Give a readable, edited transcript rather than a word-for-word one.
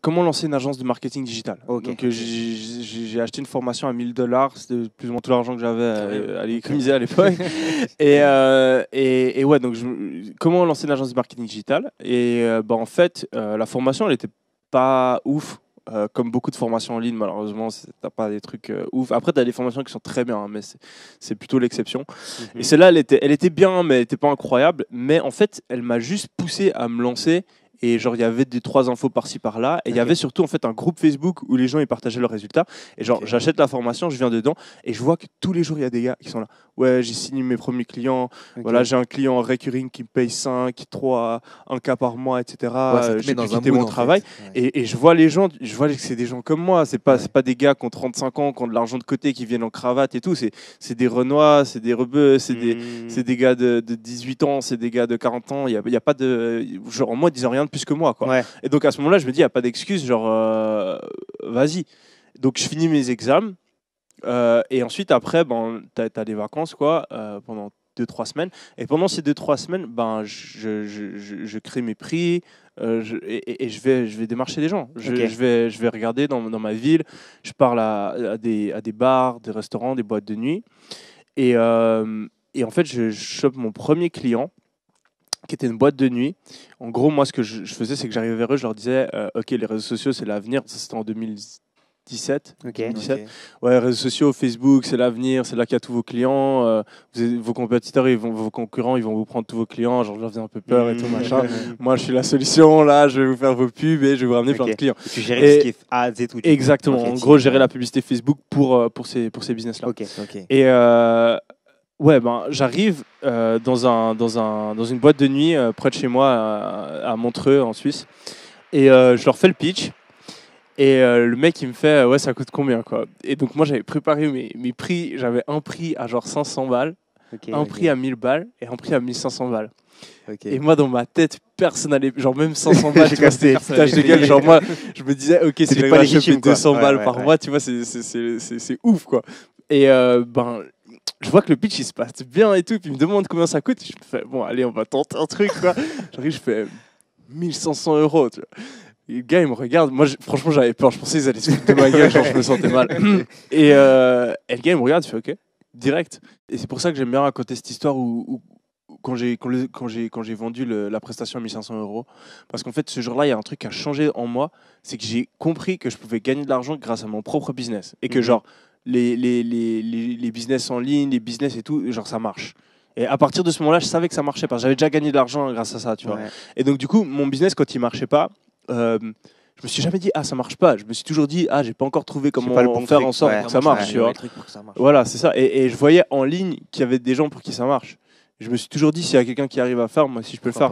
Comment lancer une agence de marketing digital. Okay. Donc j'ai acheté une formation à $1000, c'était plus ou moins tout l'argent que j'avais à l'économiser à l'époque. et ouais, donc comment lancer une agence de marketing digital. Et en fait, la formation, elle n'était pas ouf. Comme beaucoup de formations en ligne, malheureusement, t'as pas des trucs ouf. Après, tu as des formations qui sont très bien, hein, mais c'est plutôt l'exception. Et celle-là, elle était bien, mais elle n'était pas incroyable. Mais en fait, elle m'a juste poussé à me lancer. Et genre, il y avait des 3 infos par-ci par-là. Et il y avait surtout en fait un groupe Facebook où les gens ils partageaient leurs résultats. Et genre, j'achète la formation, je viens dedans et je vois que tous les jours il y a des gars qui sont là. Ouais, j'ai signé mes premiers clients. Voilà, j'ai un client recurring qui me paye 5, 3, 1 cas par mois, etc. J'ai pu quitter mon travail. Et je vois les gens, je vois que c'est des gens comme moi. C'est pas des gars qui ont 35 ans, qui ont de l'argent de côté, qui viennent en cravate et tout. C'est des Renois, c'est des rebeux, c'est des gars de 18 ans, c'est des gars de 40 ans. Il y a pas de genre moi disant rien plus que moi quoi. Ouais. Et donc à ce moment-là je me dis il n'y a pas d'excuse genre vas-y. Donc je finis mes examens et ensuite après t'as des vacances quoi pendant 2-3 semaines et pendant ces 2-3 semaines je crée mes prix et je vais démarcher des gens. Je vais regarder dans ma ville, je parle à des bars, des restaurants, des boîtes de nuit et en fait je chope mon premier client qui était une boîte de nuit. En gros, moi, ce que je faisais, c'est que j'arrivais vers eux, je leur disais OK, les réseaux sociaux, c'est l'avenir. Ça, c'était en 2017. Ouais, les réseaux sociaux, Facebook, c'est l'avenir, c'est là qu'il y a tous vos clients. Vos compétiteurs, vos concurrents, ils vont vous prendre tous vos clients. Genre, je leur faisais un peu peur et tout, machin. Moi, je suis la solution, là, je vais vous faire vos pubs et je vais vous ramener plein de clients. Et tu gérais ce qui est ads et tout. Exactement. En gros, gérer la publicité Facebook pour ces business-là. Et ouais, j'arrive dans une boîte de nuit près de chez moi à Montreux en Suisse et je leur fais le pitch et le mec il me fait ouais ça coûte combien quoi. Et donc moi j'avais préparé mes prix, j'avais un prix à genre 500 balles, un prix à 1000 balles et un prix à 1500 balles. Et moi dans ma tête personne n'allait genre même 500 balles tu vois, c'était foutage de gueule, genre moi je me disais OK si j'arrive à choper 200 balles par mois tu vois c'est ouf quoi. Et je vois que le pitch il se passe bien et tout, puis il me demande combien ça coûte. Je me fais bon, allez, on va tenter un truc quoi. J'arrive, je fais 1500 €. Tu vois. Et le gars il me regarde. Moi, franchement, j'avais peur. Je pensais qu'ils allaient se foutre de ma gueule, genre je me sentais mal. Et le gars il me regarde, il fait OK, direct. Et c'est pour ça que j'aime bien raconter cette histoire où quand j'ai vendu la prestation à 1500 €, parce qu'en fait, ce jour-là, il y a un truc qui a changé en moi, c'est que j'ai compris que je pouvais gagner de l'argent grâce à mon propre business et que genre les business en ligne, les business et tout, genre ça marche. Et à partir de ce moment-là, je savais que ça marchait parce que j'avais déjà gagné de l'argent grâce à ça, tu vois. Et donc du coup, mon business quand il marchait pas, je me suis jamais dit ah ça marche pas. Je me suis toujours dit ah j'ai pas encore trouvé comment faire en sorte que ça marche, tu vois. Voilà, c'est ça. Et je voyais en ligne qu'il y avait des gens pour qui ça marche. Je me suis toujours dit s'il y a quelqu'un qui arrive à faire, moi si je peux le faire.